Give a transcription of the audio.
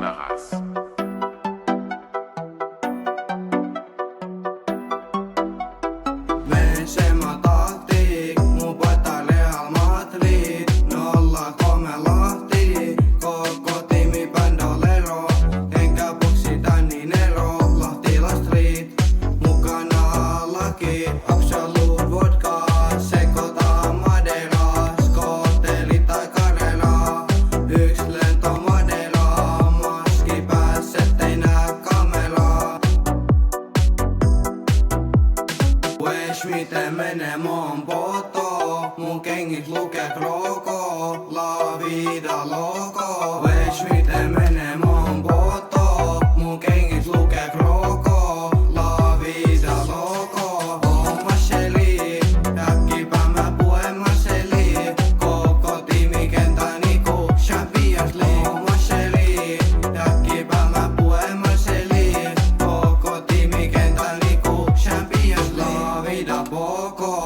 la race. Benzema taktiik, mun paita Real Madrid 03 Lahti, koko tiimi bandolero, enkä boksita niin ero, Lahtila Street, mukana laki, Absolut vodka, sekoita Madeira, skooteli tai Karela, yks lento Madeira, maski pääs ettei nää kameraa. Wesh miten menee mon poto, mun kengit lukee kroko, la vida loco. Wesh miten menee mon poto, mun kengit lukee kroko, la vida loco. Oh Marcelli, äkkipä mä puen Marcelli, koko tiimi kenttä niinku Champions League. Oh Marcelli, äkkipä mä puen Marcelli, koko tiimi kenttä niinku Champions League. La vida poco.